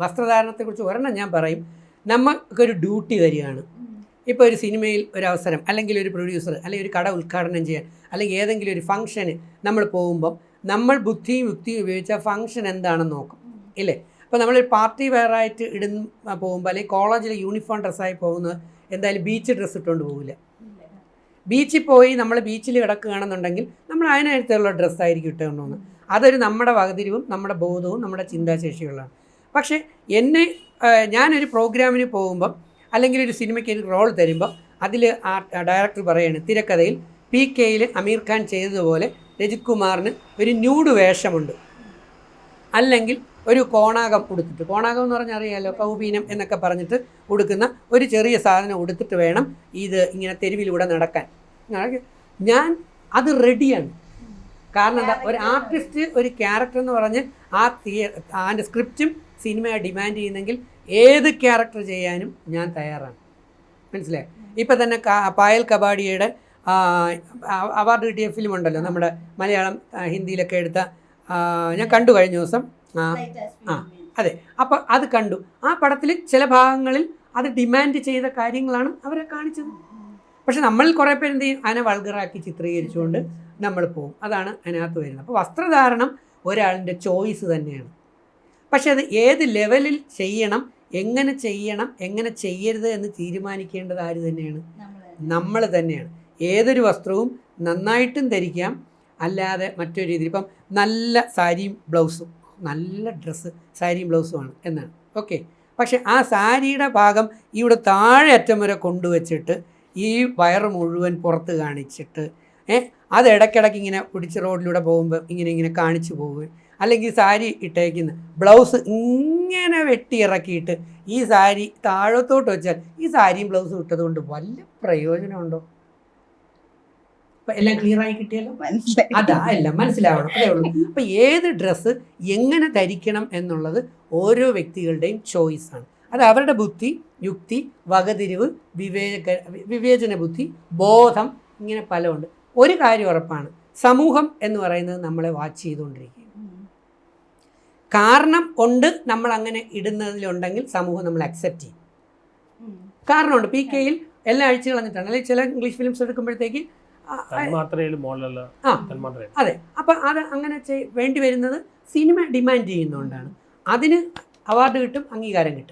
വസ്ത്രധാരണത്തെക്കുറിച്ച് ഒരെണ്ണം ഞാൻ പറയും. നമുക്കൊരു ഡ്യൂട്ടി വരികയാണ്. ഇപ്പോൾ ഒരു സിനിമയിൽ ഒരു അവസരം, അല്ലെങ്കിൽ ഒരു പ്രൊഡ്യൂസർ, അല്ലെങ്കിൽ ഒരു കട ഉദ്ഘാടനം ചെയ്യാൻ, അല്ലെങ്കിൽ ഏതെങ്കിലും ഒരു ഫംഗ്ഷന് നമ്മൾ പോകുമ്പം നമ്മൾ ബുദ്ധിയും യുക്തിയും ഉപയോഗിച്ച ഫംഗ്ഷൻ എന്താണെന്ന് നോക്കും, ഇല്ലേ? അപ്പോൾ നമ്മളൊരു പാർട്ടി വെയറായിട്ട് പോകുമ്പോൾ, അല്ലെങ്കിൽ കോളേജിൽ യൂണിഫോം ഡ്രസ്സായി പോകുന്നത് എന്തായാലും ബീച്ച് ഡ്രസ്സ് ഇട്ടുകൊണ്ട് പോകില്ല. ബീച്ചിൽ പോയി നമ്മൾ ബീച്ചിൽ കിടക്കുകയാണെന്നുണ്ടെങ്കിൽ നമ്മൾ അതിനടുത്തുള്ള ഡ്രസ്സായിരിക്കും ഇട്ടുകൊണ്ട് പോകുന്നത്. അതൊരു നമ്മുടെ വകതിരിവും നമ്മുടെ ബോധവും നമ്മുടെ ചിന്താശേഷിയുള്ളതാണ്. പക്ഷേ ഞാനൊരു പ്രോഗ്രാമിന് പോകുമ്പം, അല്ലെങ്കിൽ ഒരു സിനിമയ്ക്ക് ഒരു റോൾ തരുമ്പോൾ, അതിൽ ആ ഡയറക്ടർ പറയുകയാണ്, തിരക്കഥയിൽ PK-യിൽ അമീർ ഖാൻ ചെയ്തതുപോലെ രജിത് കുമാറിന് ഒരു ന്യൂഡ് വേഷമുണ്ട്, അല്ലെങ്കിൽ ഒരു കോണാകം ഉടുത്തിട്ട്, കോണാകം എന്ന് പറഞ്ഞാൽ അറിയാമല്ലോ, കൗപീനം എന്നൊക്കെ പറഞ്ഞിട്ട് ഉടുക്കുന്ന ഒരു ചെറിയ സാധനം ഉടുത്തിട്ട് വേണം ഇത് ഇങ്ങനെ തെരുവിലൂടെ നടക്കാൻ. ഞാൻ അത് റെഡിയാണ്. കാരണം എന്താ, ഒരു ആർട്ടിസ്റ്റ് ഒരു ക്യാരക്ടർ എന്ന് പറഞ്ഞ് അതിൻ്റെ സ്ക്രിപ്റ്റും സിനിമയെ ഡിമാൻഡ് ചെയ്യുന്നെങ്കിൽ ഏത് ക്യാരക്ടർ ചെയ്യാനും ഞാൻ തയ്യാറാണ്. മനസ്സിലായി? ഇപ്പം തന്നെ പായൽ കബാഡിയുടെ അവാർഡ് കിട്ടിയ ഫിലിം ഉണ്ടല്ലോ, നമ്മുടെ മലയാളം ഹിന്ദിയിലൊക്കെ എടുത്ത, ഞാൻ കണ്ടു കഴിഞ്ഞ ദിവസം. അതെ, അപ്പോൾ അത് കണ്ടു. ആ പടത്തിൽ ചില ഭാഗങ്ങളിൽ അത് ഡിമാൻഡ് ചെയ്ത കാര്യങ്ങളാണ് അവരെ കാണിച്ചത്. പക്ഷെ നമ്മളിൽ കുറേ പേര് എന്ത് ചെയ്യും, അതിനെ വൾഗറാക്കി ചിത്രീകരിച്ചുകൊണ്ട് നമ്മൾ പോകും. അതാണ് അതിനകത്ത് വരുന്നത്. അപ്പോൾ വസ്ത്രധാരണം ഒരാളിൻ്റെ ചോയ്സ് തന്നെയാണ്. പക്ഷെ അത് ഏത് ലെവലിൽ ചെയ്യണം, എങ്ങനെ ചെയ്യരുത് എന്ന് തീരുമാനിക്കേണ്ടത് ആര് തന്നെയാണ്? നമ്മൾ തന്നെയാണ്. ഏതൊരു വസ്ത്രവും നന്നായിട്ടും ധരിക്കാം, അല്ലാതെ മറ്റൊരു രീതിയിൽ. ഇപ്പം നല്ല സാരിയും ബ്ലൗസും, നല്ല ഡ്രസ്സ് സാരിയും ബ്ലൗസുമാണ് എന്നാണ്, ഓക്കെ. പക്ഷെ ആ സാരിയുടെ ഭാഗം ഇവിടെ താഴെ അറ്റം വരെ കൊണ്ടുവച്ചിട്ട് ഈ വയറ് മുഴുവൻ പുറത്ത് കാണിച്ചിട്ട് അത് ഇടയ്ക്കിടയ്ക്ക് ഇങ്ങനെ പിടിച്ച് റോഡിലൂടെ പോകുമ്പോൾ ഇങ്ങനെ കാണിച്ചു പോകുകയും, അല്ലെങ്കിൽ സാരി ഇട്ടേക്കുന്ന ബ്ലൗസ് ഇങ്ങനെ വെട്ടിയിറക്കിയിട്ട് ഈ സാരി താഴത്തോട്ട് വെച്ചാൽ ഈ സാരിയും ബ്ലൗസും ഇട്ടതുകൊണ്ട് വല്ല പ്രയോജനമുണ്ടോ? എല്ലാം ക്ലിയറായി കിട്ടിയല്ലോ. എല്ലാം മനസ്സിലാവണം, അതേ ഉള്ളൂ. അപ്പം ഏത് ഡ്രസ്സ് എങ്ങനെ ധരിക്കണം എന്നുള്ളത് ഓരോ വ്യക്തികളുടെയും ചോയ്സാണ്. അത് അവരുടെ ബുദ്ധി, യുക്തി, വകതിരിവ്, വിവേചന ബുദ്ധി, ബോധം, ഇങ്ങനെ പലതുണ്ട്. ഒരു കാര്യം ഉറപ്പാണ്, സമൂഹം എന്ന് പറയുന്നത് നമ്മളെ വാച്ച് ചെയ്തുകൊണ്ടിരിക്കുകയാണ്. കാരണം ഉണ്ട് നമ്മൾ അങ്ങനെ ഇടുന്നതിലുണ്ടെങ്കിൽ സമൂഹം നമ്മൾ അക്സെപ്റ്റ് ചെയ്യും. കാരണമുണ്ട്. PK-യിൽ എല്ലാ ആഴ്ച കളഞ്ഞിട്ടാണ്, അല്ലെങ്കിൽ ചില ഇംഗ്ലീഷ് ഫിലിംസ് എടുക്കുമ്പോഴത്തേക്ക് അതെ. അപ്പം അത് അങ്ങനെ വേണ്ടി വരുന്നത് സിനിമ ഡിമാൻഡ് ചെയ്യുന്നതുകൊണ്ടാണ്. അതിന് അവാർഡ് കിട്ടും, അംഗീകാരം കിട്ടും.